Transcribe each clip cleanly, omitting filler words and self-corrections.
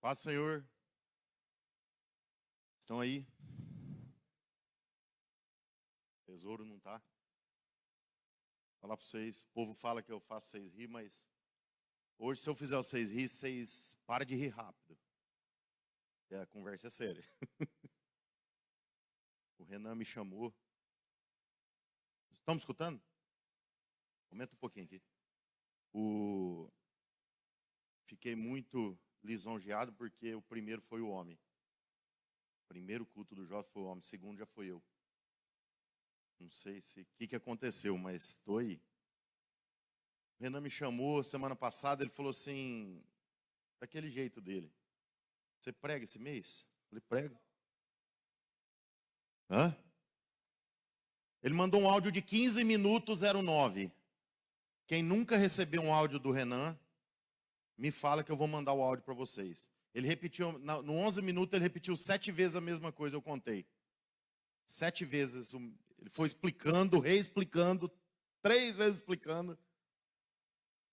Paz, Senhor. Estão aí? Tesouro não tá? Falar para vocês, o povo fala que eu faço vocês rir, mas hoje se eu fizer vocês rir, vocês param de rir rápido. A conversa é séria. O Renan me chamou. Estão me escutando? Aumenta um pouquinho aqui. Fiquei muito lisonjeado porque o primeiro foi o homem. O primeiro culto do jovem foi o homem, o segundo já foi eu. Não sei o que aconteceu, mas estou aí. O Renan me chamou semana passada, ele falou assim, daquele jeito dele. Você prega esse mês? Eu falei, prego. Hã? Ele mandou um áudio de 15 minutos 09. Quem nunca recebeu um áudio do Renan, me fala que eu vou mandar o áudio para vocês. Ele repetiu, no 11 minutos ele repetiu 7 vezes a mesma coisa, eu contei. 7 vezes, ele foi explicando, reexplicando, 3 vezes explicando.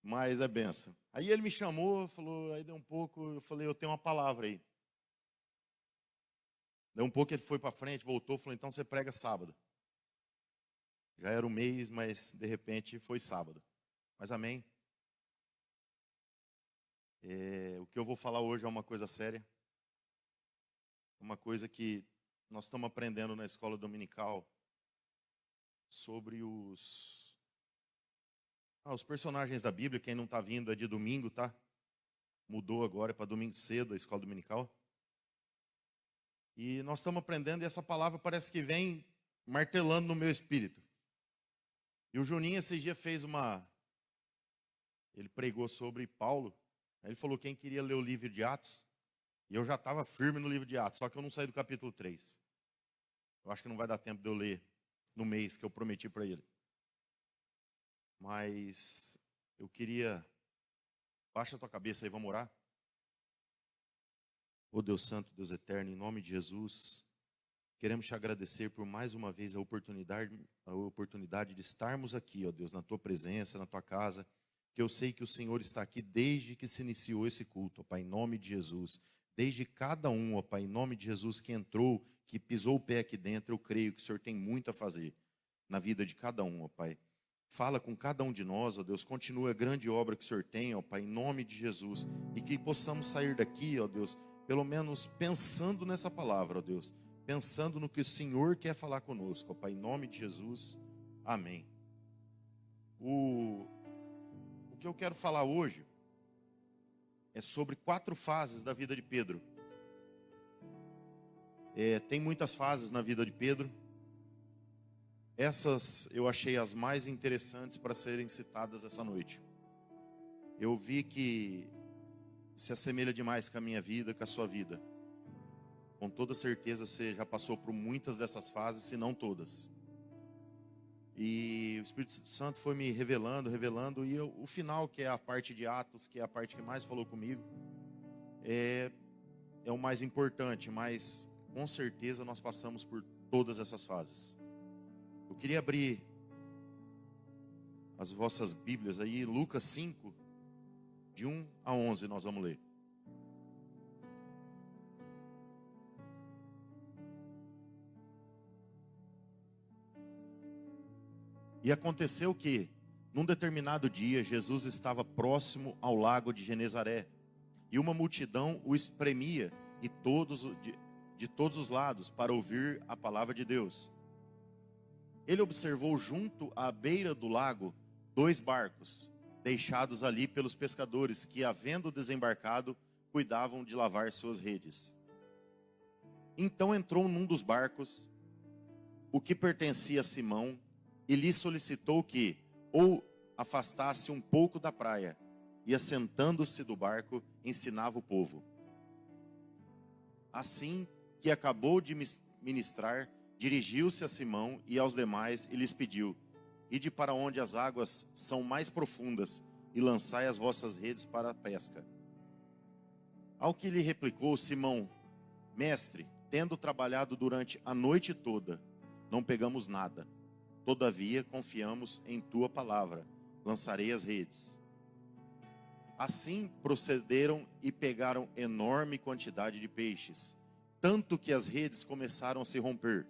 Mas é benção. Aí ele me chamou, falou, aí deu um pouco, eu falei, eu tenho uma palavra aí. Deu um pouco, ele foi para frente, voltou, falou, então você prega sábado. Já era um mês, mas de repente foi sábado. Mas amém. O que eu vou falar hoje é uma coisa séria. Uma coisa que nós estamos aprendendo na escola dominical sobre os personagens da Bíblia. Quem não está vindo é de domingo, tá? Mudou agora para domingo cedo a escola dominical. E nós estamos aprendendo e essa palavra parece que vem martelando no meu espírito. E o Juninho esses dias ele pregou sobre Paulo. Aí ele falou quem queria ler o livro de Atos. E eu já estava firme no livro de Atos, só que eu não saí do capítulo 3. Eu acho que não vai dar tempo de eu ler no mês que eu prometi para ele. Mas eu queria... Baixa a tua cabeça aí, vamos orar? Ô Deus Santo, Deus Eterno, em nome de Jesus, queremos te agradecer por mais uma vez a oportunidade de estarmos aqui, ó Deus, na tua presença, na tua casa, que eu sei que o Senhor está aqui desde que se iniciou esse culto, ó Pai, em nome de Jesus. Desde cada um, ó Pai, em nome de Jesus, que entrou, que pisou o pé aqui dentro, eu creio que o Senhor tem muito a fazer na vida de cada um, ó Pai. Fala com cada um de nós, ó Deus, continua a grande obra que o Senhor tem, ó Pai, em nome de Jesus. E que possamos sair daqui, ó Deus, pelo menos pensando nessa palavra, ó Deus. Pensando no que o Senhor quer falar conosco, ó Pai, em nome de Jesus. Amém. O que eu quero falar hoje é sobre 4 fases da vida de Pedro. Tem muitas fases na vida de Pedro. Essas eu achei as mais interessantes para serem citadas essa noite. Eu vi que se assemelha demais com a minha vida, com a sua vida. Com toda certeza você já passou por muitas dessas fases, se não todas. E o Espírito Santo foi me revelando, e o final, que é a parte de Atos, que é a parte que mais falou comigo, é o mais importante, mas com certeza nós passamos por todas essas fases. Eu queria abrir as vossas Bíblias aí, Lucas 5, de 1 a 11, nós vamos ler. E aconteceu que, num determinado dia, Jesus estava próximo ao lago de Genezaré, e uma multidão o espremia de todos os lados para ouvir a palavra de Deus. Ele observou junto à beira do lago 2 barcos, deixados ali pelos pescadores que, havendo desembarcado, cuidavam de lavar suas redes. Então entrou num dos barcos, o que pertencia a Simão, e lhe solicitou que ou afastasse um pouco da praia, e assentando-se do barco, ensinava o povo. Assim que acabou de ministrar, dirigiu-se a Simão e aos demais e lhes pediu: ide para onde as águas são mais profundas e lançai as vossas redes para a pesca. Ao que lhe replicou Simão: mestre, tendo trabalhado durante a noite toda, não pegamos nada. Todavia confiamos em tua palavra, lançarei as redes. Assim procederam e pegaram enorme quantidade de peixes, tanto que as redes começaram a se romper.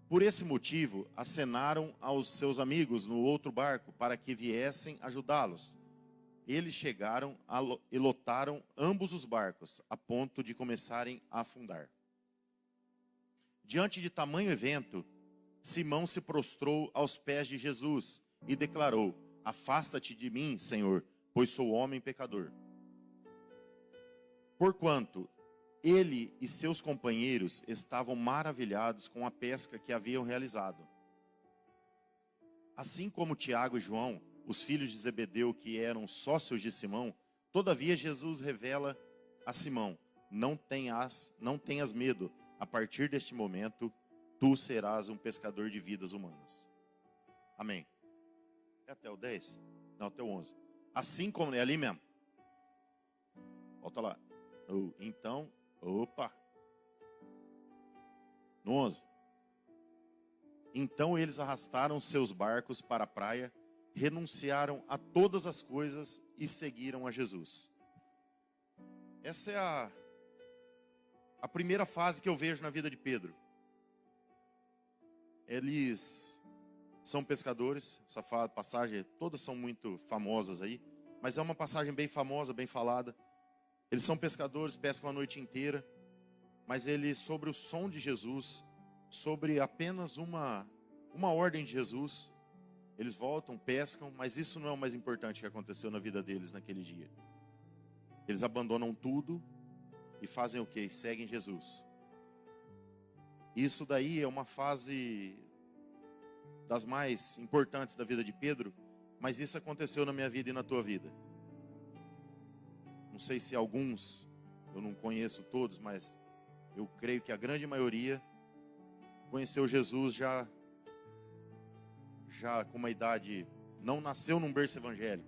Por esse motivo, acenaram aos seus amigos no outro barco para que viessem ajudá-los. Eles chegaram e lotaram ambos os barcos, a ponto de começarem a afundar. Diante de tamanho evento, Simão se prostrou aos pés de Jesus e declarou: afasta-te de mim, Senhor, pois sou homem pecador. Porquanto ele e seus companheiros estavam maravilhados com a pesca que haviam realizado. Assim como Tiago e João, os filhos de Zebedeu, que eram sócios de Simão, todavia Jesus revela a Simão: não tenhas medo, a partir deste momento, tu serás um pescador de vidas humanas. Amém. É até o 10? Não, até o 11. Assim como, é ali mesmo. Volta lá. Então, opa. No 11. Então eles arrastaram seus barcos para a praia, renunciaram a todas as coisas e seguiram a Jesus. Essa é a primeira fase que eu vejo na vida de Pedro. Eles são pescadores, essa passagem, todas são muito famosas aí, mas é uma passagem bem famosa, bem falada. Eles são pescadores, pescam a noite inteira, mas eles, sobre o som de Jesus, sobre apenas uma ordem de Jesus, eles voltam, pescam, mas isso não é o mais importante que aconteceu na vida deles naquele dia. Eles abandonam tudo e fazem o quê? E seguem Jesus. Isso daí é uma fase das mais importantes da vida de Pedro, mas isso aconteceu na minha vida e na tua vida. Não sei se alguns, eu não conheço todos, mas eu creio que a grande maioria conheceu Jesus já com uma idade, não nasceu num berço evangélico.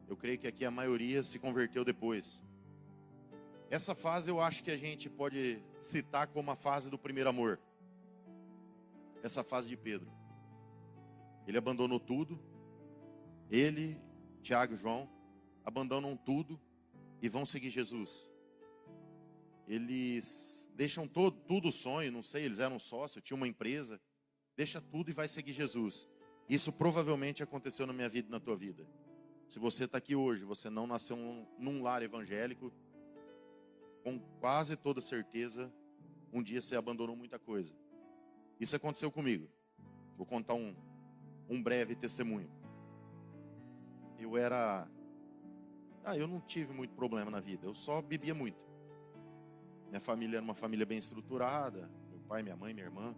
Eu creio que aqui a maioria se converteu depois. Essa fase eu acho que a gente pode citar como a fase do primeiro amor. Essa fase de Pedro. Ele abandonou tudo. Ele, Tiago e João, abandonam tudo e vão seguir Jesus. Eles deixam tudo sonho, não sei, eles eram sócios, tinham uma empresa. Deixa tudo e vai seguir Jesus. Isso provavelmente aconteceu na minha vida e na tua vida. Se você está aqui hoje, você não nasceu num lar evangélico, com quase toda certeza, um dia você abandonou muita coisa. Isso aconteceu comigo. Vou contar um breve testemunho. Eu não tive muito problema na vida, eu só bebia muito. Minha família era uma família bem estruturada, meu pai, minha mãe, minha irmã.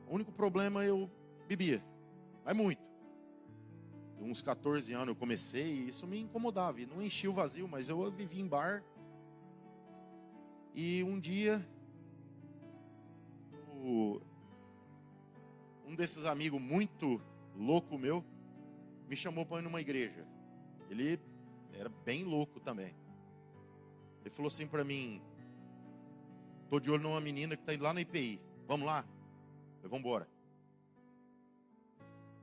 O único problema eu bebia, mas muito. De uns 14 anos eu comecei e isso me incomodava, e não enchia o vazio, mas eu vivia em bar. E um dia, um desses amigos muito louco meu, me chamou para ir numa igreja. Ele era bem louco também. Ele falou assim para mim: tô de olho numa menina que está indo lá na IPI. Vamos lá? Eu vamos embora.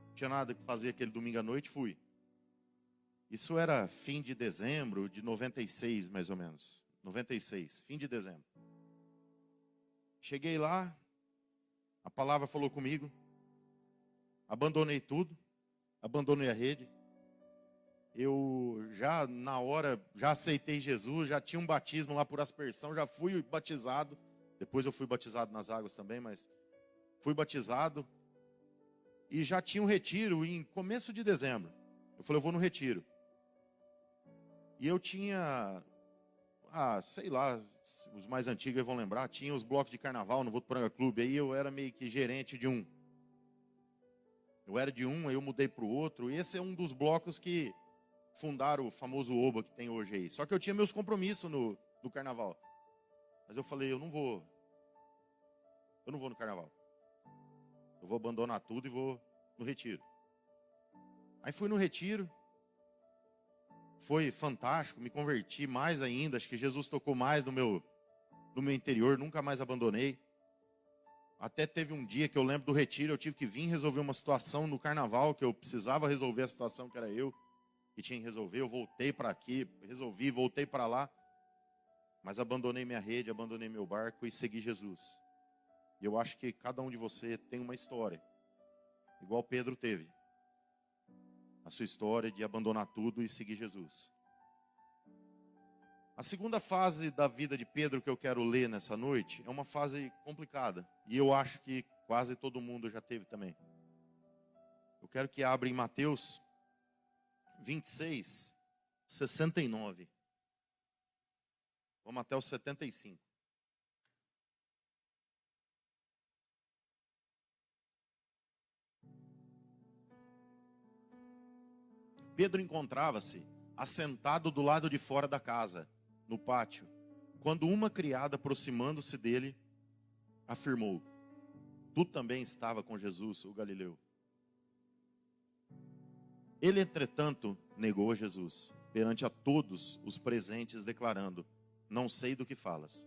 Não tinha nada que fazer aquele domingo à noite, fui. Isso era fim de dezembro de 96, mais ou menos. 96, fim de dezembro. Cheguei lá, a palavra falou comigo. Abandonei tudo, abandonei a rede. Eu já na hora, já aceitei Jesus, já tinha um batismo lá por aspersão, já fui batizado. Depois eu fui batizado nas águas também, mas fui batizado. E já tinha um retiro em começo de dezembro. Eu falei, eu vou no retiro. E eu tinha, sei lá, os mais antigos vão lembrar, tinha os blocos de carnaval no Votuporanga Clube. Aí eu era meio que gerente de um. Eu era de um, aí eu mudei para o outro. E esse é um dos blocos que fundaram o famoso Oba que tem hoje aí. Só que eu tinha meus compromissos no carnaval. Mas eu falei, eu não vou no carnaval. Eu vou abandonar tudo e vou no retiro. Aí fui no retiro. Foi fantástico, me converti mais ainda. Acho que Jesus tocou mais no meu interior, nunca mais abandonei. Até teve um dia que eu lembro do retiro, eu tive que vir resolver uma situação no carnaval, que eu precisava resolver a situação, que era eu. que tinha que resolver. Eu voltei para aqui, resolvi, voltei para lá. Mas abandonei minha rede, abandonei meu barco e segui Jesus. E eu acho que cada um de você tem uma história, igual Pedro teve. A sua história de abandonar tudo e seguir Jesus. A segunda fase da vida de Pedro que eu quero ler nessa noite é uma fase complicada. E eu acho que quase todo mundo já teve também. Eu quero que abra em Mateus 26, 69. Vamos até o 75. Pedro encontrava-se assentado do lado de fora da casa, no pátio, quando uma criada, aproximando-se dele, afirmou: tu também estava com Jesus, o Galileu. Ele, entretanto, negou Jesus perante a todos os presentes, declarando: não sei do que falas.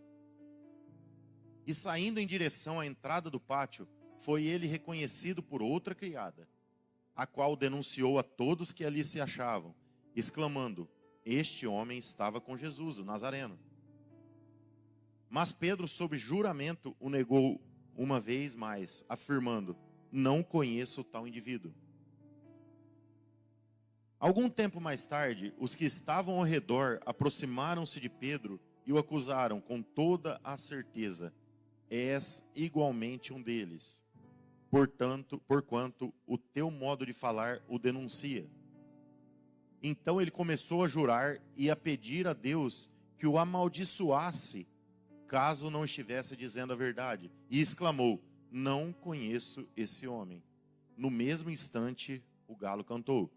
E saindo em direção à entrada do pátio, foi ele reconhecido por outra criada, a qual denunciou a todos que ali se achavam, exclamando: este homem estava com Jesus, o Nazareno. Mas Pedro, sob juramento, o negou uma vez mais, afirmando: não conheço tal indivíduo. Algum tempo mais tarde, os que estavam ao redor aproximaram-se de Pedro e o acusaram com toda a certeza: és igualmente um deles, porquanto o teu modo de falar o denuncia. Então ele começou a jurar e a pedir a Deus que o amaldiçoasse, caso não estivesse dizendo a verdade, e exclamou: não conheço esse homem. No mesmo instante, o galo cantou.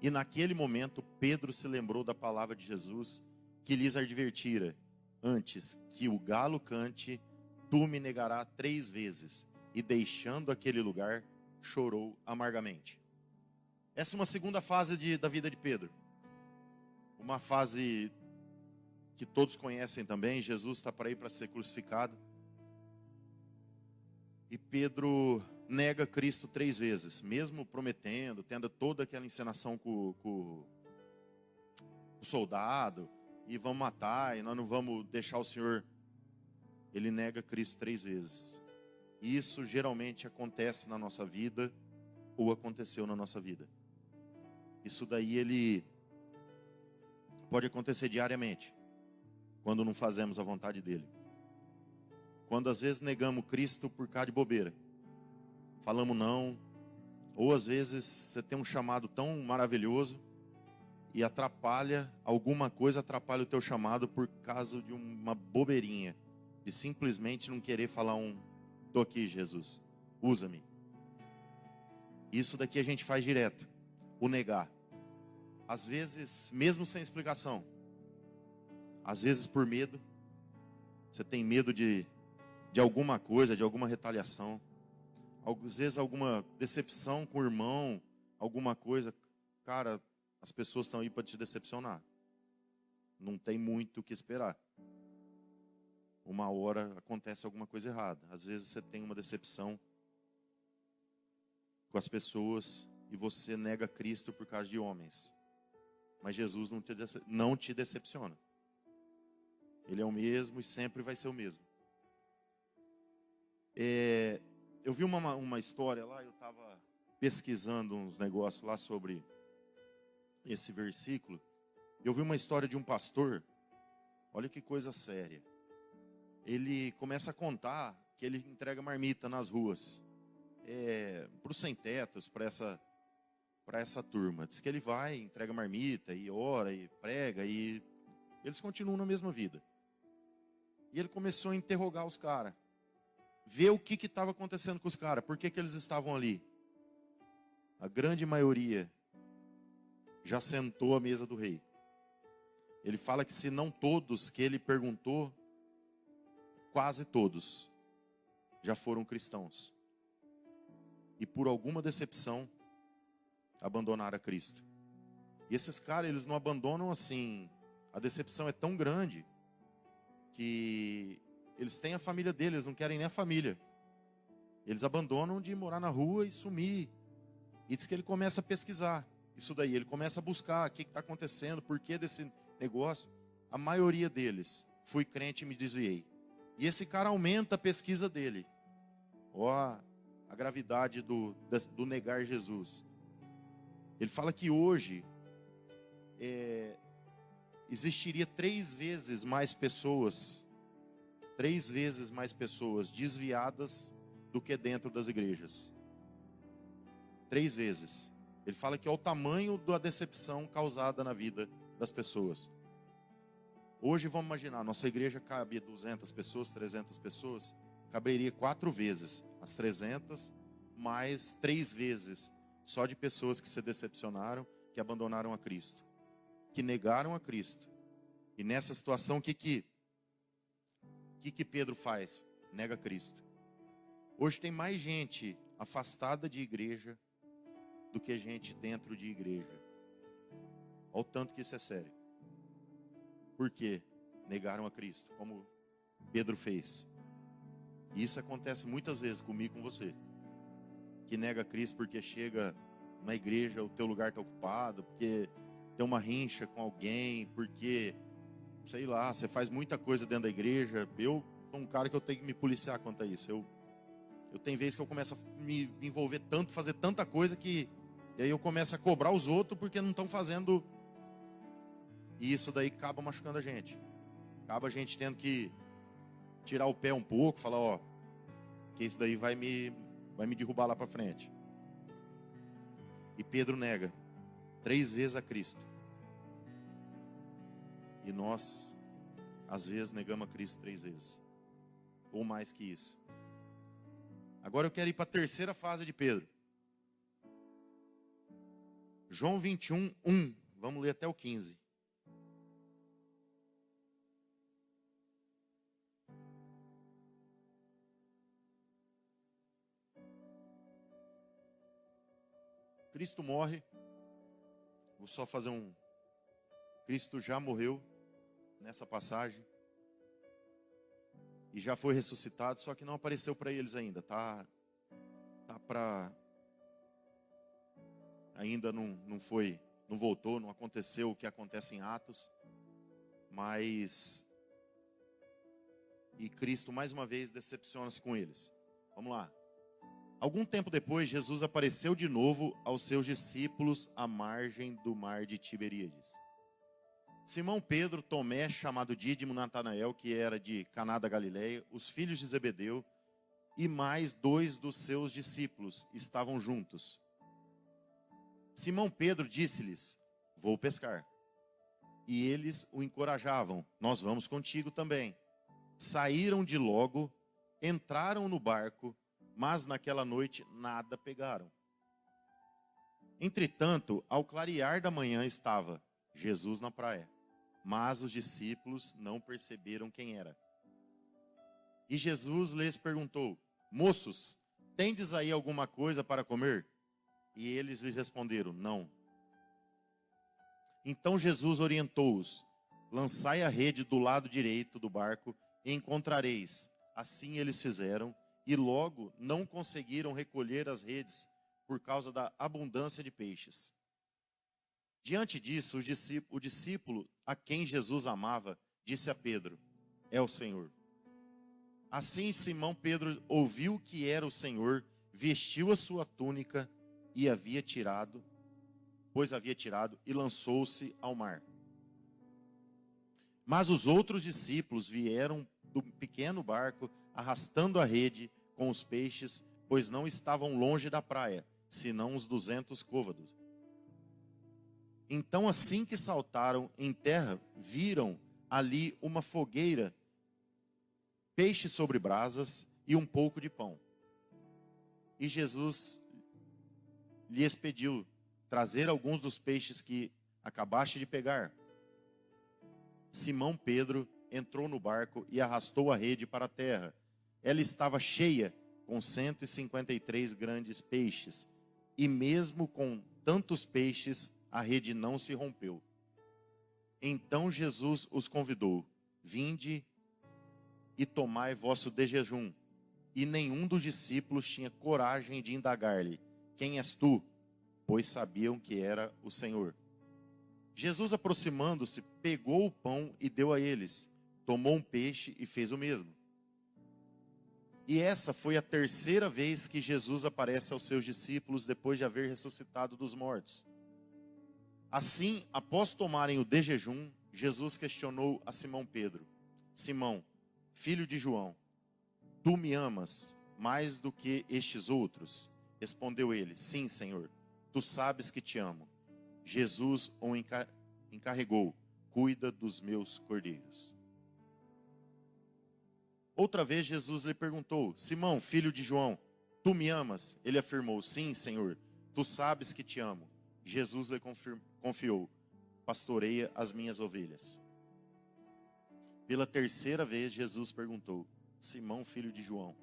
E naquele momento, Pedro se lembrou da palavra de Jesus, que lhes advertira: antes que o galo cante, tu me negarás 3 vezes. E deixando aquele lugar, chorou amargamente. Essa é uma segunda fase da vida de Pedro. Uma fase que todos conhecem também. Jesus está para ir para ser crucificado. E Pedro nega Cristo 3 vezes, mesmo prometendo, tendo toda aquela encenação com o soldado, e vamos matar, e nós não vamos deixar o Senhor. Ele nega Cristo 3 vezes. E isso geralmente acontece na nossa vida, ou aconteceu na nossa vida. Isso daí ele pode acontecer diariamente, quando não fazemos a vontade dele. Quando às vezes negamos Cristo por causa de bobeira. Falamos não. Ou às vezes você tem um chamado tão maravilhoso e atrapalha, alguma coisa atrapalha o teu chamado por causa de uma bobeirinha. De simplesmente não querer falar estou aqui, Jesus, usa-me. Isso daqui a gente faz direto. O negar. Às vezes, mesmo sem explicação. Às vezes por medo. Você tem medo de alguma coisa, de alguma retaliação. Às vezes alguma decepção com o irmão, alguma coisa. Cara, as pessoas estão aí para te decepcionar. Não tem muito o que esperar. Uma hora acontece alguma coisa errada. Às vezes você tem uma decepção com as pessoas e você nega Cristo por causa de homens. Mas Jesus não te decepciona. Ele é o mesmo e sempre vai ser o mesmo. Eu vi uma história lá, eu estava pesquisando uns negócios lá sobre esse versículo. Eu vi uma história de um pastor, olha que coisa séria. Ele começa a contar que ele entrega marmita nas ruas, para os sem-tetos, para essa turma. Diz que ele vai, entrega marmita, e ora, e prega, e eles continuam na mesma vida. E ele começou a interrogar os caras, ver o que estava acontecendo com os caras, por que eles estavam ali. A grande maioria já sentou à mesa do rei. Ele fala que se não todos que ele perguntou, quase todos já foram cristãos. E por alguma decepção, abandonaram a Cristo. E esses caras, eles não abandonam assim. A decepção é tão grande que eles têm a família deles, eles não querem nem a família. Eles abandonam de morar na rua e sumir. E diz que ele começa a pesquisar. isso daí. Ele começa a buscar o que está acontecendo, por que desse negócio. A maioria deles, fui crente e me desviei. E esse cara aumenta a pesquisa dele. Ó, a gravidade do negar Jesus. Ele fala que hoje existiria 3 vezes mais pessoas desviadas do que dentro das igrejas. 3 vezes. Ele fala que é o tamanho da decepção causada na vida das pessoas. Hoje, vamos imaginar, nossa igreja cabe 200 pessoas, 300 pessoas, caberia 4 vezes. As 300, mais 3 vezes, só de pessoas que se decepcionaram, que abandonaram a Cristo, que negaram a Cristo. E nessa situação, o que Pedro faz? Nega Cristo. Hoje tem mais gente afastada de igreja do que gente dentro de igreja. Olha o tanto que isso é sério. Por quê? Negaram a Cristo, como Pedro fez. E isso acontece muitas vezes comigo e com você. Que nega Cristo porque chega na igreja, o teu lugar está ocupado, porque tem uma rincha com alguém, porque, sei lá, você faz muita coisa dentro da igreja. Eu sou um cara que eu tenho que me policiar quanto a isso. Eu tenho vezes que eu começo a me envolver tanto, fazer tanta coisa que... E aí eu começo a cobrar os outros porque não estão fazendo. E isso daí acaba machucando a gente. Acaba a gente tendo que tirar o pé um pouco, falar, ó, que isso daí vai me derrubar lá para frente. E Pedro nega 3 vezes a Cristo. E nós, às vezes, negamos a Cristo 3 vezes. Ou mais que isso. Agora eu quero ir para a terceira fase de Pedro. João 21, 1. Vamos ler até o 15. Cristo morre. Vou só fazer um... Cristo já morreu nessa passagem. E já foi ressuscitado, só que não apareceu para eles ainda. Tá para... Ainda não foi, não voltou, não aconteceu o que acontece em Atos. Mas... E Cristo, mais uma vez, decepciona-se com eles. Vamos lá. Algum tempo depois, Jesus apareceu de novo aos seus discípulos à margem do mar de Tiberíades. Simão Pedro, Tomé, chamado Dídimo, Natanael, que era de Caná da Galileia, os filhos de Zebedeu e mais 2 dos seus discípulos estavam juntos. Simão Pedro disse-lhes, vou pescar. E eles o encorajavam, nós vamos contigo também. Saíram de logo, entraram no barco, mas naquela noite nada pegaram. Entretanto, ao clarear da manhã estava Jesus na praia, mas os discípulos não perceberam quem era. E Jesus lhes perguntou, moços, tendes aí alguma coisa para comer? E eles lhe responderam, não. Então Jesus orientou-os, lançai a rede do lado direito do barco e encontrareis. Assim eles fizeram, e logo não conseguiram recolher as redes por causa da abundância de peixes. Diante disso, o discípulo a quem Jesus amava disse a Pedro, é o Senhor. Assim Simão Pedro ouviu que era o Senhor, vestiu a sua túnica e havia tirado e lançou-se ao mar. Mas os outros discípulos vieram do pequeno barco, arrastando a rede com os peixes, pois não estavam longe da praia, senão uns 200 côvados. Então, assim que saltaram em terra, viram ali uma fogueira, peixe sobre brasas e um pouco de pão. E Jesus lhes pediu trazer alguns dos peixes que acabaste de pegar. Simão Pedro entrou no barco e arrastou a rede para a terra. Ela estava cheia com 153 grandes peixes, e mesmo com tantos peixes, a rede não se rompeu. Então Jesus os convidou, vinde e tomai vosso de jejum. E nenhum dos discípulos tinha coragem de indagar-lhe, quem és tu? pois sabiam que era o Senhor. Jesus, aproximando-se, pegou o pão e deu a eles. Tomou um peixe e fez o mesmo. E essa foi a terceira vez que Jesus aparece aos seus discípulos depois de haver ressuscitado dos mortos. Assim, após tomarem o de jejum, Jesus questionou a Simão Pedro: Simão, filho de João, tu me amas mais do que estes outros? Respondeu ele: Sim, Senhor, tu sabes que te amo. Jesus o encarregou: cuida dos meus cordeiros. Outra vez Jesus lhe perguntou: Simão, filho de João, tu me amas? Ele afirmou: Sim, Senhor, tu sabes que te amo. Jesus lhe confiou: pastoreia as minhas ovelhas. Pela terceira vez Jesus perguntou: Simão, filho de João,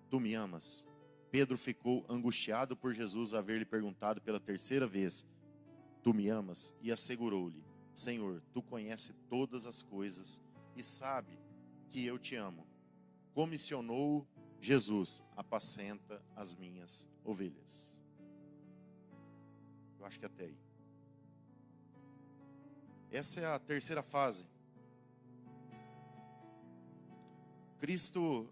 tu me amas? Pedro ficou angustiado por Jesus haver lhe perguntado pela terceira vez: tu me amas? E assegurou-lhe: Senhor, tu conheces todas as coisas e sabe que eu te amo. Comissionou Jesus: apacenta as minhas ovelhas. Eu acho que até aí. Essa é a terceira fase. Cristo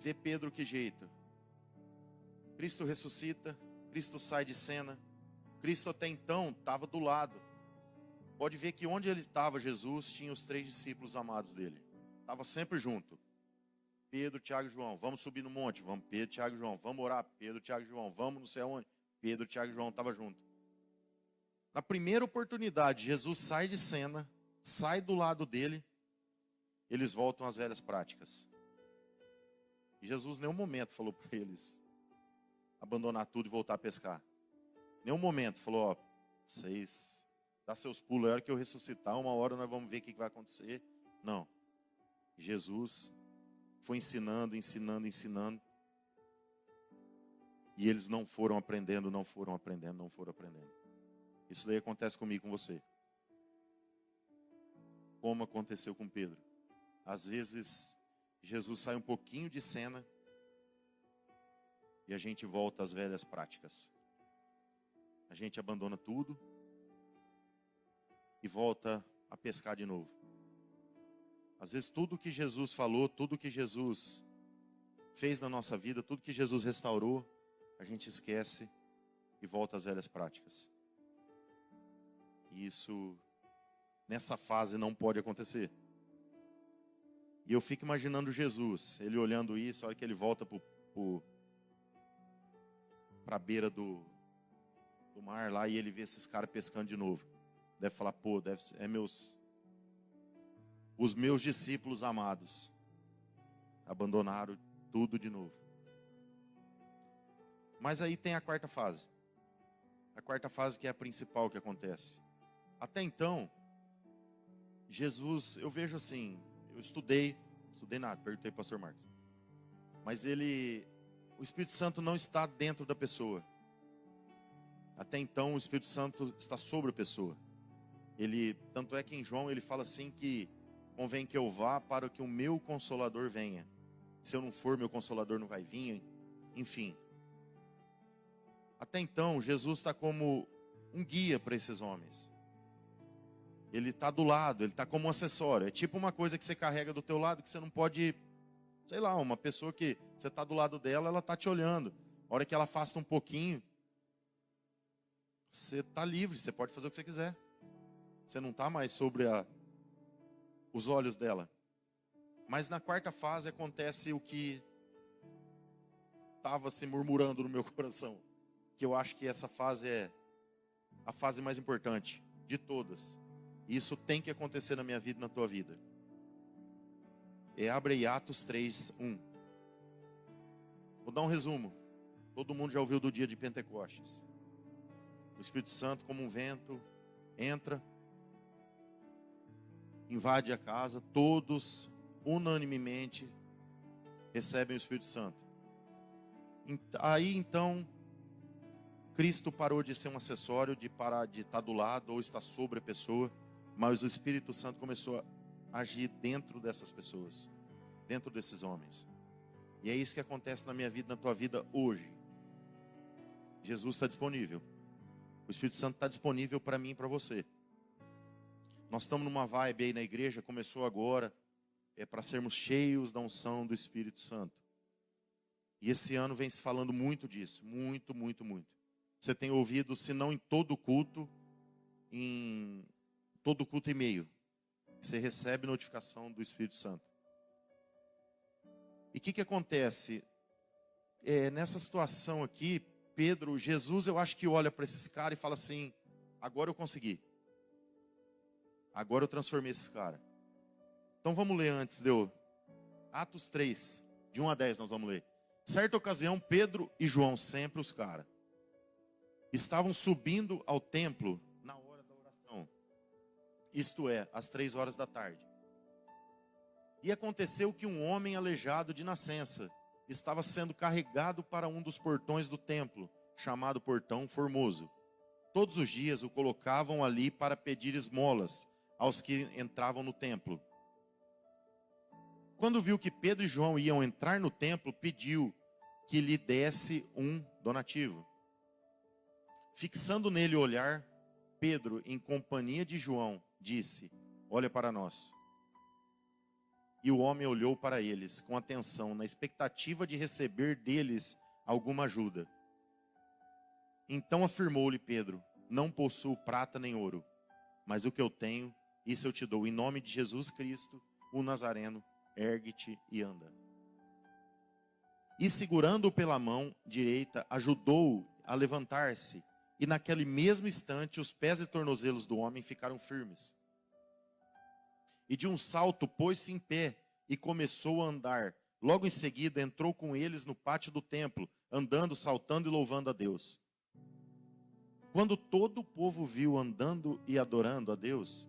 vê Pedro que jeito. Cristo ressuscita, Cristo sai de cena. Cristo até então estava do lado. Pode ver que onde ele estava, Jesus tinha os 3 discípulos amados dele. Estava sempre junto. Pedro, Tiago e João, vamos subir no monte. Vamos, Pedro, Tiago e João, vamos orar. Pedro, Tiago e João, vamos não sei aonde. Pedro, Tiago e João estavam juntos. Na primeira oportunidade, Jesus sai de cena, sai do lado dele, eles voltam às velhas práticas. E Jesus em nenhum momento falou para eles abandonar tudo e voltar a pescar. Em nenhum momento falou: ó, vocês dá seus pulos, a hora que eu ressuscitar, uma hora nós vamos ver o que vai acontecer. Não. Jesus foi ensinando. E eles não foram aprendendo. Isso daí acontece comigo e com você. Como aconteceu com Pedro. Às vezes, Jesus sai um pouquinho de cena e a gente volta às velhas práticas. A gente abandona tudo e volta a pescar de novo. Às vezes tudo que Jesus falou, tudo que Jesus fez na nossa vida, tudo que Jesus restaurou, a gente esquece e volta às velhas práticas. E isso, nessa fase, não pode acontecer. E eu fico imaginando Jesus, ele olhando isso, a hora que ele volta para a beira do mar lá e ele vê esses caras pescando de novo. Deve falar: pô, os meus discípulos amados abandonaram tudo de novo. Mas aí tem a quarta fase. A quarta fase que é a principal que acontece. Até então, Jesus, eu vejo assim, eu estudei nada, perguntei para o pastor Marcos. Mas o Espírito Santo não está dentro da pessoa. Até então o Espírito Santo está sobre a pessoa. Tanto é que em João ele fala assim que convém que eu vá para que o meu Consolador venha. Se eu não for, meu Consolador não vai vir. Enfim. Até então Jesus está como um guia para esses homens. Ele está do lado, ele está como um acessório. É tipo uma coisa que você carrega do teu lado que você não pode, sei lá, uma pessoa que você está do lado dela, ela está te olhando. A hora que ela afasta um pouquinho, você está livre, você pode fazer o que você quiser. Você não está mais sobre os olhos dela. Mas na quarta fase acontece o que estava se murmurando no meu coração. Que eu acho que essa fase é a fase mais importante de todas. E isso tem que acontecer na minha vida e na tua vida. Abre aí Atos 3:1. Vou dar um resumo. Todo mundo já ouviu do dia de Pentecostes. O Espírito Santo, como um vento, entra, invade a casa, todos unanimemente recebem o Espírito Santo. Aí então, Cristo parou de ser um acessório, de parar de estar do lado ou estar sobre a pessoa, mas o Espírito Santo começou a agir dentro dessas pessoas, dentro desses homens. E é isso que acontece na minha vida, na tua vida hoje. Jesus está disponível. O Espírito Santo está disponível para mim e para você. Nós estamos numa vibe aí na igreja, começou agora, para sermos cheios da unção do Espírito Santo. E esse ano vem se falando muito disso, muito, muito, muito. Você tem ouvido, se não em todo culto e meio, você recebe notificação do Espírito Santo. E o que acontece? Nessa situação aqui, Jesus, eu acho que olha para esses caras e fala assim, agora eu consegui. Agora eu transformei esses caras. Então vamos ler antes, Atos 3, de 1 a 10 nós vamos ler. Certa ocasião, Pedro e João, sempre os caras, estavam subindo ao templo na hora da oração. Isto é, às 3 horas da tarde. E aconteceu que um homem aleijado de nascença estava sendo carregado para um dos portões do templo, chamado Portão Formoso. Todos os dias o colocavam ali para pedir esmolas aos que entravam no templo. Quando viu que Pedro e João iam entrar no templo, pediu que lhe desse um donativo. Fixando nele o olhar, Pedro, em companhia de João, disse, olha para nós. E o homem olhou para eles com atenção, na expectativa de receber deles alguma ajuda. Então afirmou-lhe Pedro, não possuo prata nem ouro, mas o que eu tenho, isso eu te dou. Em nome de Jesus Cristo, o Nazareno, ergue-te e anda. E segurando-o pela mão direita, ajudou-o a levantar-se. E naquele mesmo instante, os pés e tornozelos do homem ficaram firmes. E de um salto pôs-se em pé e começou a andar. Logo em seguida entrou com eles no pátio do templo, andando, saltando e louvando a Deus. Quando todo o povo viu andando e adorando a Deus,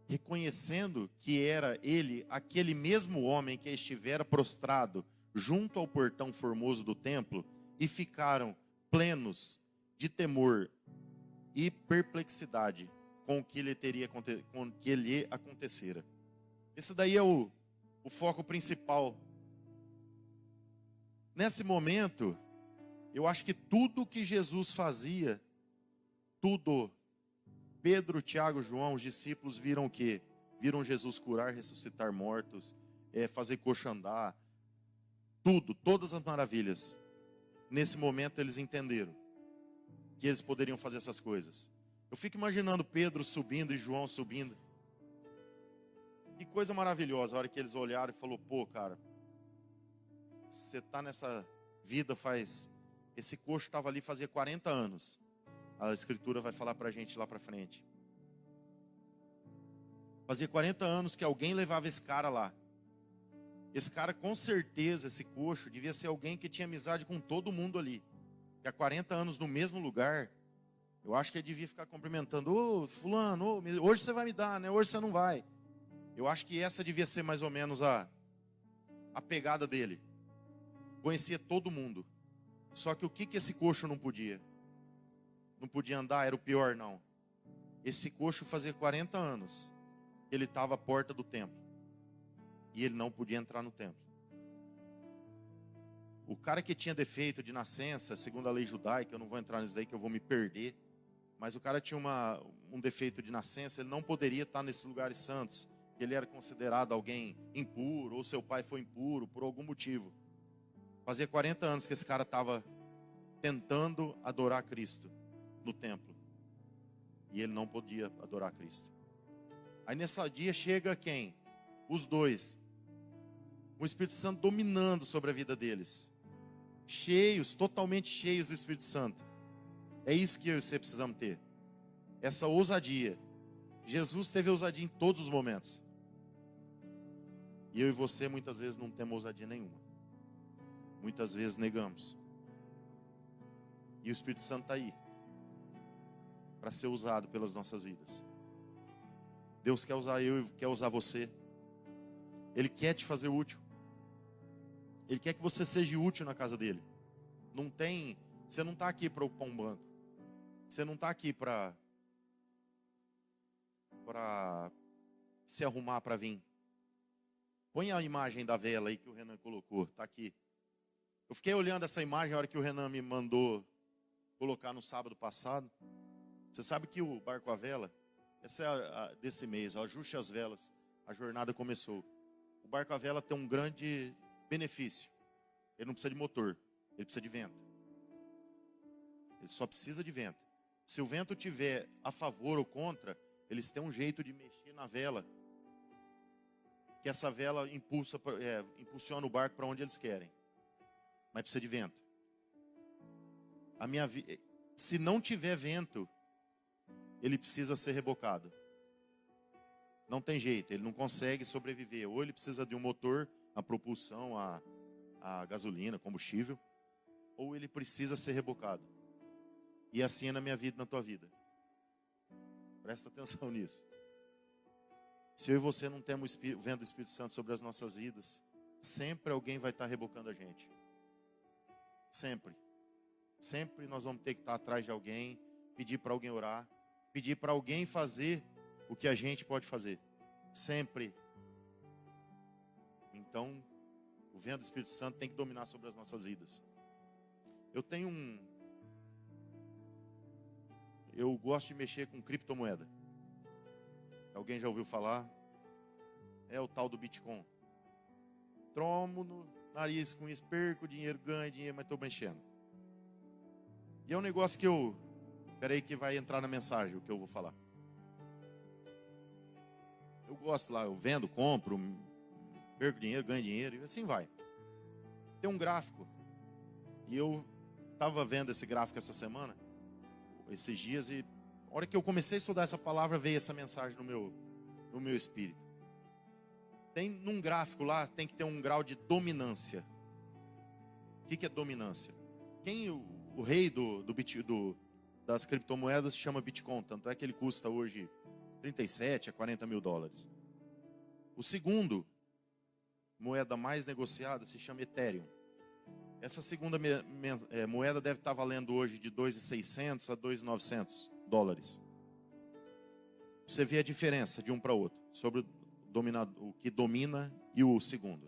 reconhecendo que era ele aquele mesmo homem que estivera prostrado junto ao portão formoso do templo, e ficaram plenos de temor e perplexidade com o que lhe acontecera. Esse daí é o foco principal. Nesse momento, eu acho que tudo que Jesus fazia, tudo, Pedro, Tiago, João, os discípulos viram o quê? Viram Jesus curar, ressuscitar mortos, fazer coxo andar, tudo, todas as maravilhas. Nesse momento eles entenderam que eles poderiam fazer essas coisas. Eu fico imaginando Pedro subindo e João subindo. Que coisa maravilhosa, a hora que eles olharam e falaram, pô, cara, você está nessa vida faz... Esse coxo estava ali fazia 40 anos. A Escritura vai falar para a gente lá para frente. Fazia 40 anos que alguém levava esse cara lá. Esse cara, com certeza, esse coxo, devia ser alguém que tinha amizade com todo mundo ali. Que há 40 anos no mesmo lugar, eu acho que ele devia ficar cumprimentando. Ô, fulano, hoje você vai me dar, né? Hoje você não vai. Eu acho que essa devia ser mais ou menos a pegada dele. Conhecia todo mundo. Só que o que esse coxo não podia? Não podia andar, era o pior, não. Esse coxo fazia 40 anos. Ele estava à porta do templo. E ele não podia entrar no templo. O cara que tinha defeito de nascença, segundo a lei judaica, eu não vou entrar nisso daí que eu vou me perder. Mas o cara tinha um defeito de nascença, ele não poderia estar nesses lugares santos. Ele era considerado alguém impuro, ou seu pai foi impuro, por algum motivo. Fazia 40 anos que esse cara estava tentando adorar Cristo no templo. E ele não podia adorar Cristo. Aí nesse dia chega quem? Os dois. O Espírito Santo dominando sobre a vida deles. Cheios, totalmente cheios do Espírito Santo. É isso que eu e você precisamos ter. Essa ousadia. Jesus teve ousadia em todos os momentos. E eu e você muitas vezes não temos ousadia nenhuma. Muitas vezes negamos. E o Espírito Santo está aí. Para ser usado pelas nossas vidas. Deus quer usar eu e quer usar você. Ele quer te fazer útil. Ele quer que você seja útil na casa dele. Você não está aqui para ocupar um banco. Você não está aqui para se arrumar para vir. Põe a imagem da vela aí que o Renan colocou. Está aqui. Eu fiquei olhando essa imagem na hora que o Renan me mandou colocar no sábado passado. Você sabe que o barco à vela, essa é desse mês, ó, ajuste as velas, a jornada começou. O barco à vela tem um grande benefício. Ele não precisa de motor, ele precisa de vento. Ele só precisa de vento. Se o vento tiver a favor ou contra, eles têm um jeito de mexer na vela, que essa vela impulsiona o barco para onde eles querem. Mas precisa de vento. Se não tiver vento, ele precisa ser rebocado. Não tem jeito, ele não consegue sobreviver. Ou ele precisa de um motor, a propulsão, a gasolina, combustível, ou ele precisa ser rebocado. E assim é na minha vida e na tua vida. Presta atenção nisso. Se eu e você não temos vendo o Espírito Santo sobre as nossas vidas, sempre alguém vai estar rebocando a gente. Sempre. Sempre nós vamos ter que estar atrás de alguém, pedir para alguém orar, pedir para alguém fazer o que a gente pode fazer. Sempre. Então, o vento do Espírito Santo tem que dominar sobre as nossas vidas. Eu gosto de mexer com criptomoeda. Alguém já ouviu falar? É o tal do Bitcoin. Tromo no nariz com isso, perco dinheiro, ganho dinheiro, mas estou mexendo. E é um negócio que peraí que vai entrar na mensagem o que eu vou falar. Eu gosto lá, eu vendo, compro, perco dinheiro, ganho dinheiro, e assim vai. Tem um gráfico. E eu estava vendo esse gráfico essa semana, esses dias, e a hora que eu comecei a estudar essa palavra, veio essa mensagem no meu espírito. Num gráfico lá, tem que ter um grau de dominância. O que é dominância? O rei das criptomoedas se chama Bitcoin, tanto é que ele custa hoje 37 a 40 mil dólares. O segundo, moeda mais negociada, se chama Ethereum. Essa segunda moeda deve estar valendo hoje de 2.600 a 2.900 dólares. Você vê a diferença de um para outro, sobre o que domina e o segundo.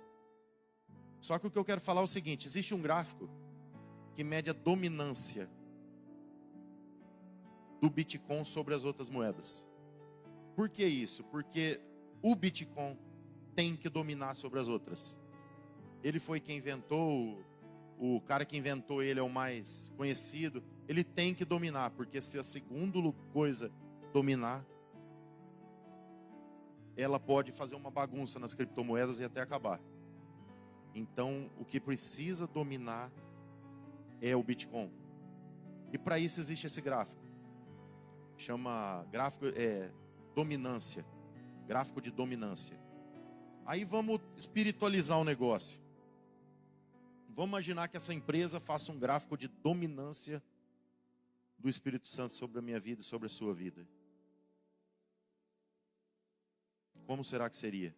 Só que o que eu quero falar é o seguinte, existe um gráfico que mede a dominância do Bitcoin sobre as outras moedas. Por que isso? Porque o Bitcoin tem que dominar sobre as outras. Ele foi quem inventou, o cara que inventou ele é o mais conhecido. Ele tem que dominar, porque se a segunda coisa dominar, ela pode fazer uma bagunça nas criptomoedas e até acabar. Então, o que precisa dominar é o Bitcoin. E para isso existe esse gráfico. Chama gráfico dominância. Gráfico de dominância. Aí vamos espiritualizar o negócio. Vamos imaginar que essa empresa faça um gráfico de dominância do Espírito Santo sobre a minha vida e sobre a sua vida. Como será que seria?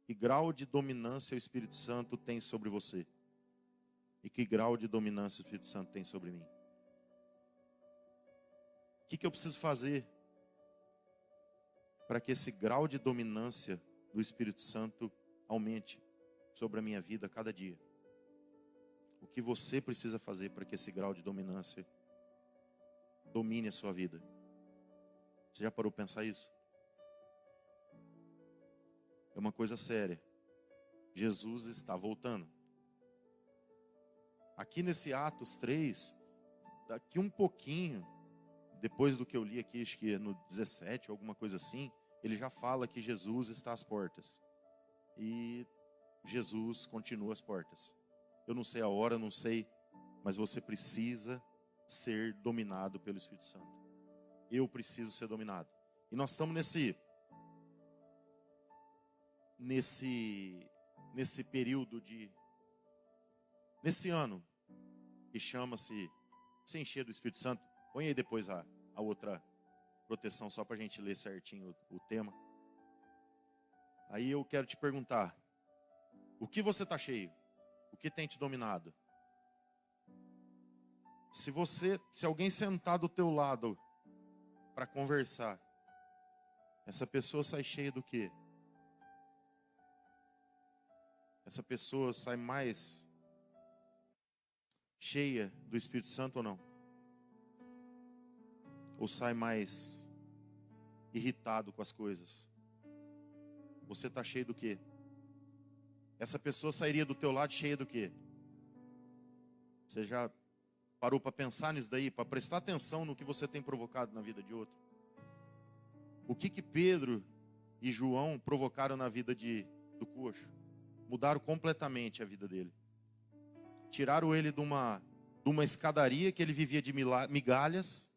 Que grau de dominância o Espírito Santo tem sobre você? E que grau de dominância o Espírito Santo tem sobre mim? O que eu preciso fazer para que esse grau de dominância do Espírito Santo aumente sobre a minha vida a cada dia? O que você precisa fazer para que esse grau de dominância domine a sua vida? Você já parou para pensar isso? É uma coisa séria. Jesus está voltando. Aqui nesse Atos 3, daqui um pouquinho, depois do que eu li aqui, acho que no 17, alguma coisa assim, ele já fala que Jesus está às portas. E Jesus continua às portas. Eu não sei a hora, não sei, mas você precisa ser dominado pelo Espírito Santo. Eu preciso ser dominado. E nós estamos nesse período nesse ano, que chama-se se encher do Espírito Santo. Põe aí depois a outra proteção, só para a gente ler certinho o tema. Aí eu quero te perguntar, o que você está cheio? O que tem te dominado? Se alguém sentar do teu lado para conversar, essa pessoa sai cheia do quê? Essa pessoa sai mais cheia do Espírito Santo ou não? Ou sai mais irritado com as coisas? Você está cheio do quê? Essa pessoa sairia do teu lado cheia do quê? Você já parou para pensar nisso daí? Para prestar atenção no que você tem provocado na vida de outro? O que Pedro e João provocaram na vida do coxo? Mudaram completamente a vida dele. Tiraram ele de uma escadaria que ele vivia de migalhas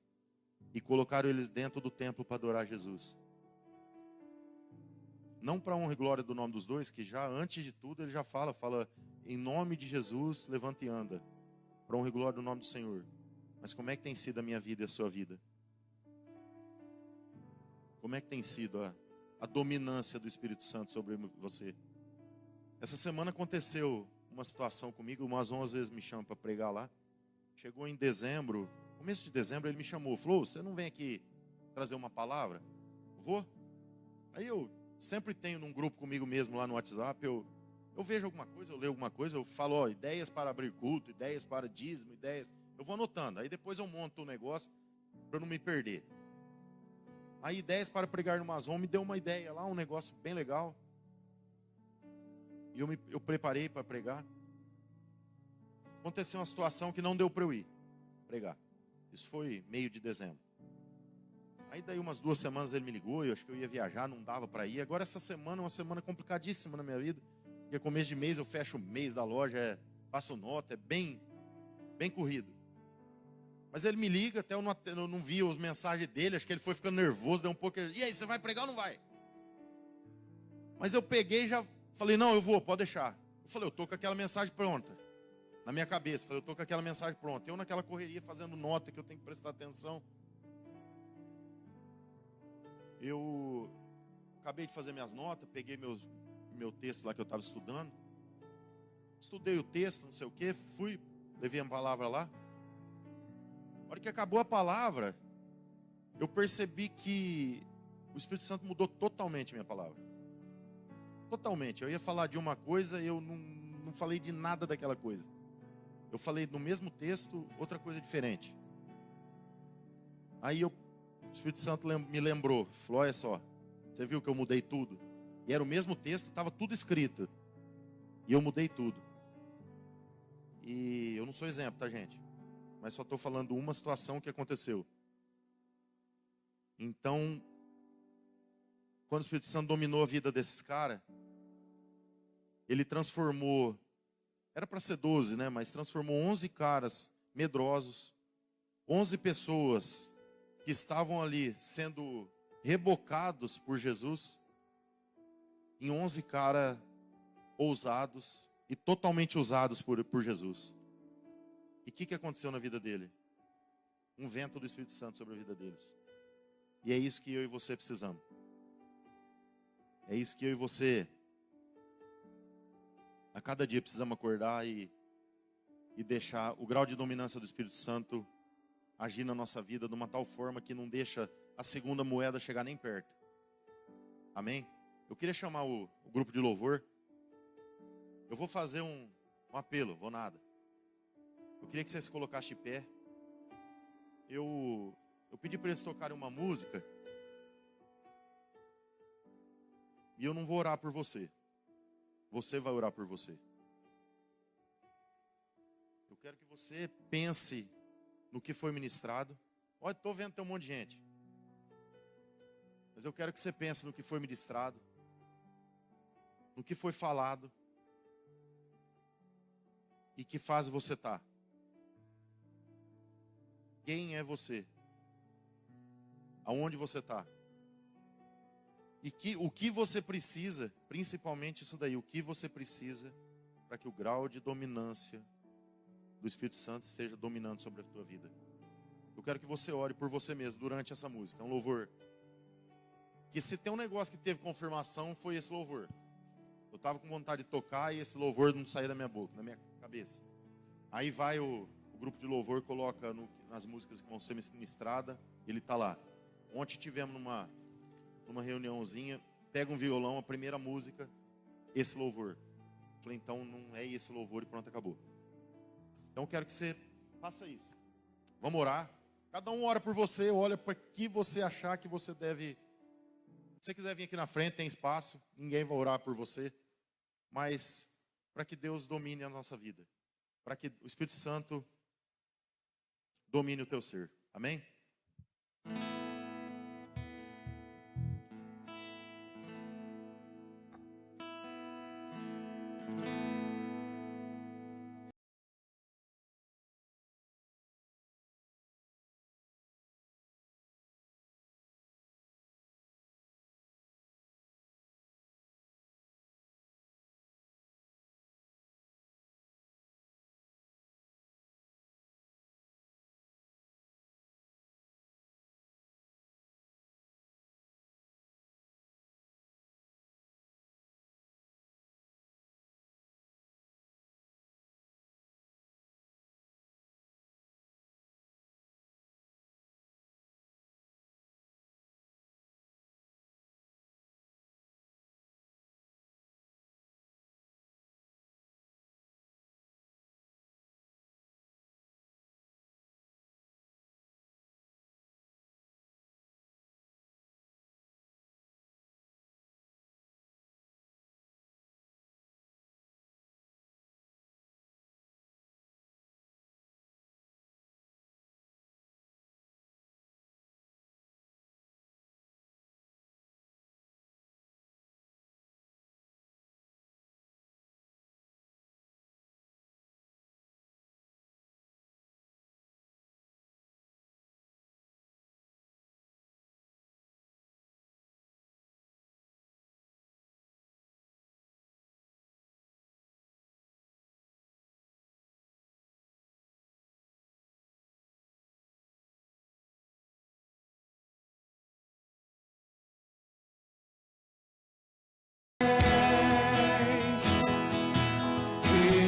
e colocaram eles dentro do templo para adorar Jesus. Não para honra e glória do nome dos dois, que já antes de tudo ele já fala em nome de Jesus, levanta e anda. Para honra e glória do nome do Senhor. Mas como é que tem sido a minha vida e a sua vida? Como é que tem sido a dominância do Espírito Santo sobre você? Essa semana aconteceu uma situação comigo, umas 11 vezes me chamam para pregar lá. Chegou em dezembro, começo de dezembro, ele me chamou, falou, você não vem aqui trazer uma palavra? Vou. Aí eu sempre tenho num grupo comigo mesmo lá no WhatsApp, eu vejo alguma coisa, eu leio alguma coisa, eu falo, ideias para abrir culto, ideias para dízimo, ideias. Eu vou anotando, aí depois eu monto o negócio para não me perder. Aí ideias para pregar no Amazon me deu uma ideia lá, um negócio bem legal. E eu preparei para pregar. Aconteceu uma situação que não deu para eu ir pregar. Isso foi meio de dezembro. Aí daí umas 2 semanas ele me ligou, eu acho que eu ia viajar, não dava para ir. Agora essa semana é uma semana complicadíssima na minha vida. Porque começo de mês eu fecho o mês da loja, faço nota, é bem corrido. Mas ele me liga, até eu não vi as mensagens dele, acho que ele foi ficando nervoso, deu um pouco. E aí, você vai pregar ou não vai? Mas eu peguei e já falei, não, eu vou, pode deixar. Eu falei, eu tô com aquela mensagem pronta. Na minha cabeça, falei, eu tô com aquela mensagem pronta. Eu naquela correria fazendo nota que eu tenho que prestar atenção. Eu acabei de fazer minhas notas, peguei meu texto lá que eu estava estudando. Estudei o texto, não sei o quê, fui, levei a palavra lá. Na hora que acabou a palavra, eu percebi que o Espírito Santo mudou totalmente a minha palavra. Totalmente. Eu ia falar de uma coisa e eu não falei de nada daquela coisa. Eu falei no mesmo texto, outra coisa diferente. Aí o Espírito Santo me lembrou, falou, olha só, você viu que eu mudei tudo? E era o mesmo texto, estava tudo escrito. E eu mudei tudo. E eu não sou exemplo, tá, gente? Mas só estou falando uma situação que aconteceu. Então, quando o Espírito Santo dominou a vida desses caras, ele transformou, era para ser 12, né? Mas transformou 11 caras medrosos, 11 pessoas que estavam ali sendo rebocados por Jesus, em 11 caras ousados e totalmente usados por Jesus. E o que aconteceu na vida dele? Um vento do Espírito Santo sobre a vida deles. E é isso que eu e você precisamos. É isso que eu e você, a cada dia, precisamos acordar e deixar o grau de dominância do Espírito Santo agir na nossa vida de uma tal forma que não deixa a segunda moeda chegar nem perto. Amém? Eu queria chamar o grupo de louvor. Eu vou fazer um apelo, vou nada. Eu queria que vocês se colocassem de pé. Eu pedi para eles tocarem uma música. E eu não vou orar por você. Você vai orar por você. Eu quero que você pense no que foi ministrado. Olha, estou vendo que tem um monte de gente. Mas eu quero que você pense no que foi ministrado. No que foi falado. E que fase você está. Quem é você? Aonde você está? E o que você precisa, principalmente isso daí, o que você precisa para que o grau de dominância do Espírito Santo esteja dominando sobre a tua vida. Eu quero que você ore por você mesmo durante essa música, é um louvor. Que se tem um negócio que teve confirmação, foi esse louvor. Eu estava com vontade de tocar e esse louvor não saía da minha boca, da minha cabeça. Aí vai o grupo de louvor, coloca nas músicas que vão ser ministradas, ele está lá. Ontem tivemos numa reuniãozinha, pega um violão, a primeira música, esse louvor. Falei, então não é esse louvor e pronto, acabou. Então eu quero que você faça isso. Vamos orar. Cada um ora por você, olha para que você achar que você deve. Se você quiser vir aqui na frente, tem espaço. Ninguém vai orar por você. Mas para que Deus domine a nossa vida. Para que o Espírito Santo domine o teu ser. Amém?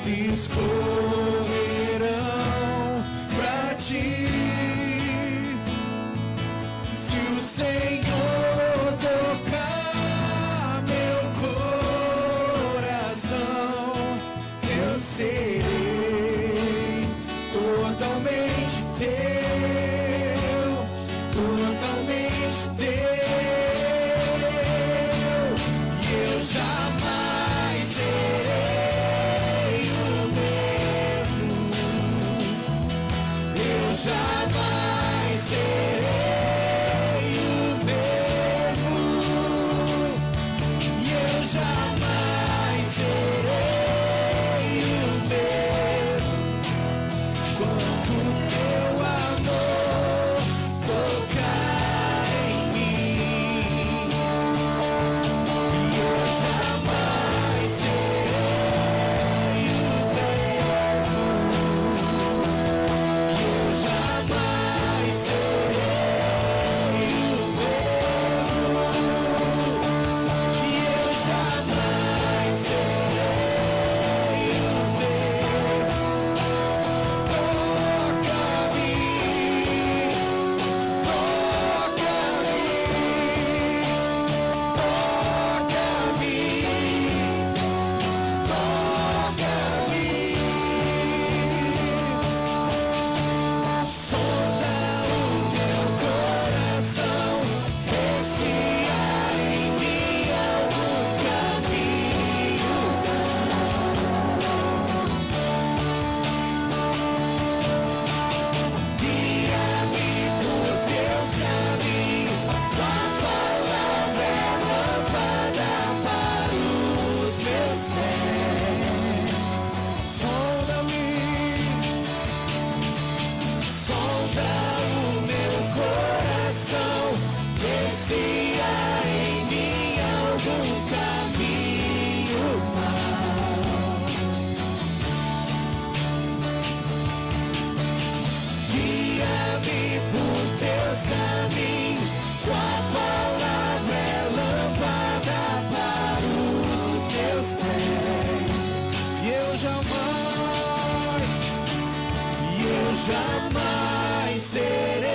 Eles correrão pra ti. Se o Senhor tocar meu coração, eu serei totalmente teu, totalmente teu. E eu jamais serei o mesmo. Eu jamais serei o mesmo. E eu jamais serei o mesmo. Quando teu amor tocar em mim, e eu jamais serei o mesmo. E eu jamais serei o mesmo. E eu jamais serei o mesmo. Toca-me, sonda o meu coração, vê se há em mim algum caminho. Guia-me por teus caminhos, tua palavra é lâmpada para os meus pés. Sonda-me, sonda o meu coração, vê se há em mim algum caminho mau. Guia-me por teus caminhos, tua palavra é lâmpada para os meus pés. E eu jamais serei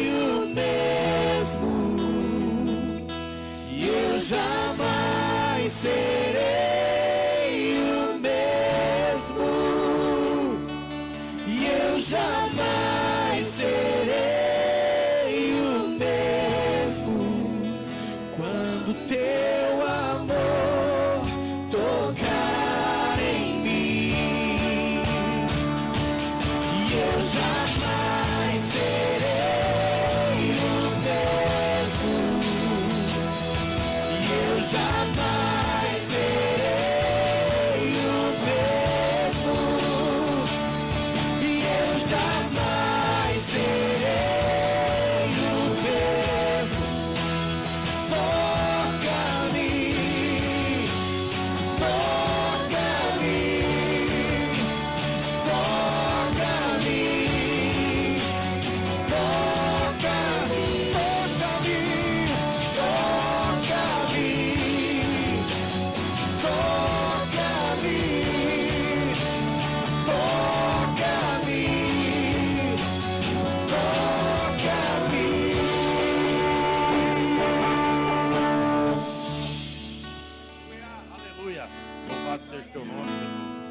o mesmo. E eu jamais serei o mesmo. Aleluia. Louvado seja o teu nome, Jesus.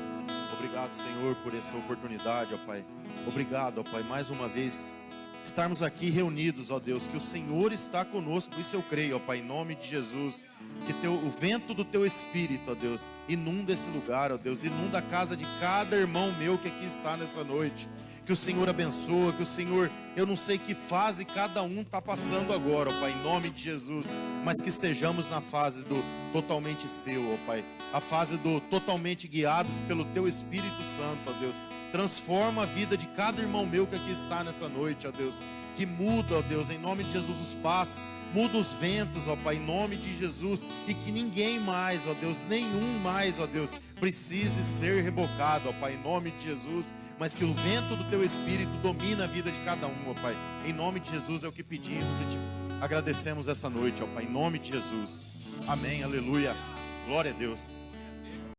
Obrigado, Senhor, por essa oportunidade, ó Pai. Obrigado, ó Pai, mais uma vez estarmos aqui reunidos, ó Deus, que o Senhor está conosco. Isso eu creio, ó Pai, em nome de Jesus. Que o vento do teu Espírito, ó Deus, inunda esse lugar, ó Deus, inunda a casa de cada irmão meu que aqui está nessa noite. Que o Senhor abençoa, que o Senhor, eu não sei que fase cada um está passando agora, ó Pai, em nome de Jesus, mas que estejamos na fase do totalmente seu, ó Pai, a fase do totalmente guiados pelo teu Espírito Santo, ó Deus. Transforma a vida de cada irmão meu que aqui está nessa noite, ó Deus, que muda, ó Deus, em nome de Jesus, os passos, muda os ventos, ó Pai, em nome de Jesus, e que ninguém mais, ó Deus, nenhum mais, ó Deus, precise ser rebocado, ó Pai, em nome de Jesus, mas que o vento do teu Espírito domine a vida de cada um, ó Pai, em nome de Jesus é o que pedimos e te agradecemos essa noite, ó Pai, em nome de Jesus, amém, aleluia, glória a Deus.